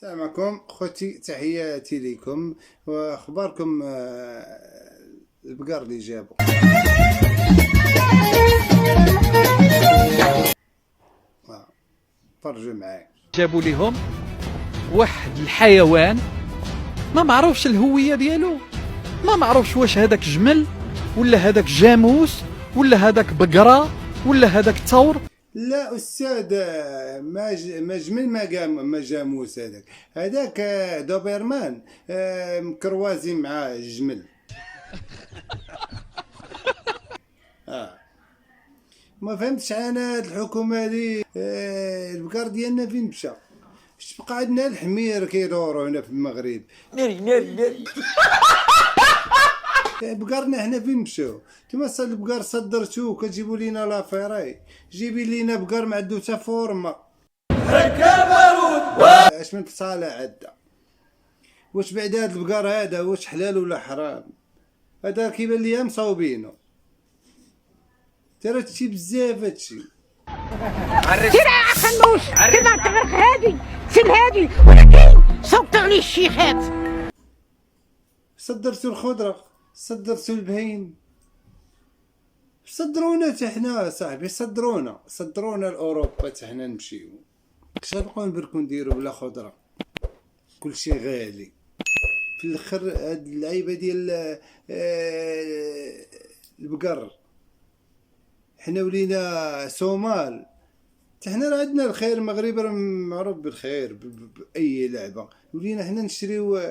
السلام عليكم خوتي، تحياتي لكم. واخباركم البقر اللي جابوا؟ فرجوا معايا. جابوا لهم واحد الحيوان ما معروفش الهويه ديالو، ما معروفش واش هذاك جمل ولا هذاك جاموس ولا هذاك بقره ولا هذاك ثور. لا استاذ، ما جمل ما جاموس، هذاك دوبرمان مكروازي مع الجمل. ما فهمتش انا هاد الحكومه هادي. البقر ديالنا فين مشى؟ اش بقى عندنا؟ الحمير كيدوروا هنا في المغرب. ناري بقرنا هنا فين مشاو؟ نتوما البقر صدرتو كتجيبوا لينا لافيراي، جيبي لينا بقر ما عندو حتى فورما. اش من فصاله عندها؟ واش بعد هاد البقر هذا واش حلال ولا حرام؟ هذا كيبان ليا مصاوبينو. ترى هادشي بزاف هادشي. سير يا خنوش كما تغرق هادي سير هادي، ولكن صوت عليه الشيخات. صدرتو الخضره، صدرتو البهيم، صدرونا حتى حنا صاحبي، صدرونا لاوروبا حتى حنا نمشيو. اش غنبقاو نبركو نديرو بلا خضره؟ كلشي غالي في الاخر. هاد اللعيبه ديال البقر، حنا ولينا صومال. حنا راه عندنا الخير، المغرب راه معروف بالخير باي لعبه. ولينا حنا نشريو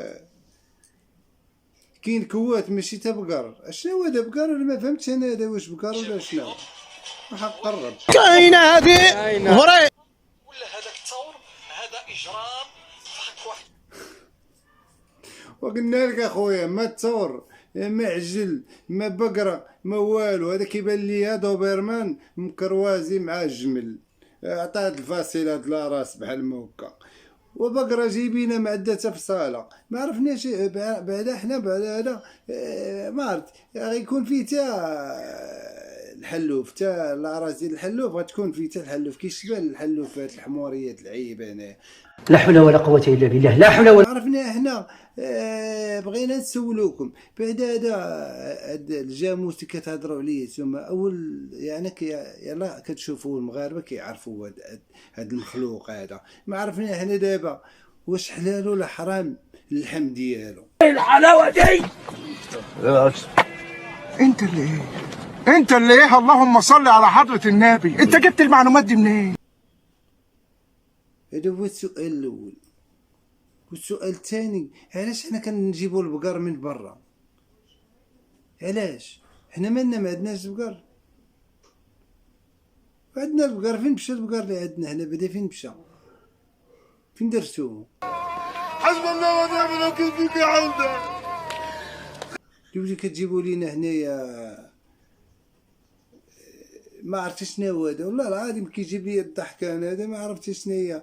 كاين كوات ماشي تا بقر. اشنو هذا بقر ولا ما فهمتش انا؟ هذا واش بقر ولا شنو؟ راح نقرب. كاينه هذه فري ولا هذاك ثور، هذا اجرام فحق واحد. وقلنا لك اخويا، ما تصور ما عجل ما بقره ما والو. هذا كيبان لي دوبرمان مكروازي مع الجمل، عطات الفاصله د لا راس بحال ما هكا. وبقره جايبينها ما عندها حتى فصاله، ما عرفناش بعدا حنا بعد هذا. ما عرفت غيكون فيه حتى الحلوف، حتى الاراس ديال الحلوف غتكون فيه حتى الحلوف. كيشبه الحلوف هاد الحموريات العيبه هنايا. لا حول ولا قوة إلا بالله، لا حول ولا. عرفنا حنا. بغينا نسولوكم بعد هذا الجاموس اللي كتهضروا عليه نتوما. اول يعني يلا كتشوفوا المغاربه كيعرفوا هذا المخلوق هذا. ما عرفنا حنا دابا واش حلال ولا حرام اللحم ديالو. الحلاوة دي انت اللي ايه؟ اللهم صل على حضرة النبي. انت جبت المعلومات دي منين؟ هذا هو السؤال الاول. والسؤال الثاني، علاش حنا كنجيبوا البقر من برا؟ علاش حنا مالنا ما عندناش البقر؟ عندنا البقر. فين مشى البقر اللي عندنا هنا؟ بدا فين مشى؟ فين درتوه؟ حسب الله ونعم الوكيل فيك يا عودة. اللي كتجيبوا لينا هنايا ما عرفت شنو هذا. والله العظيم كيجيب لي الضحكان هذا. ما عرفت شنو هي.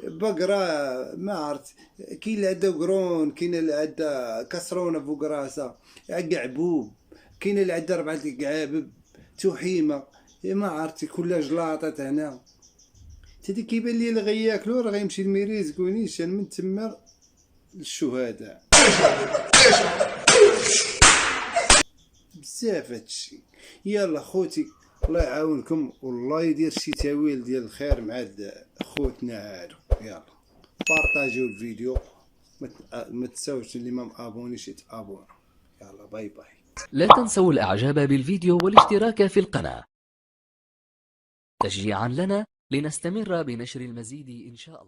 بقره ما عرفت. كاين اللي عندها قرون، كاين اللي عندها كسرونه فوق راسها، قعبوب، كاين اللي عندها 4 قعابب، تحيمه، ما عرفت كلها جلاطات هنا. تدي كيبان لي اللي غياكلو راه غيمشي الميريز كونيشان من تما للشهداء. بزاف هادشي. يلا خوتي الله يعاونكم، والله يدير شي تاويل ديال الخير مع هاد خوتنا هادو. يلا بارطاجيو الفيديو، ما تنساوش اللي ما مابونيش يتابونوا. يلا باي باي. لا تنسوا الاعجاب بالفيديو والاشتراك في القناة تشجيعا لنا لنستمر بنشر المزيد إن شاء الله.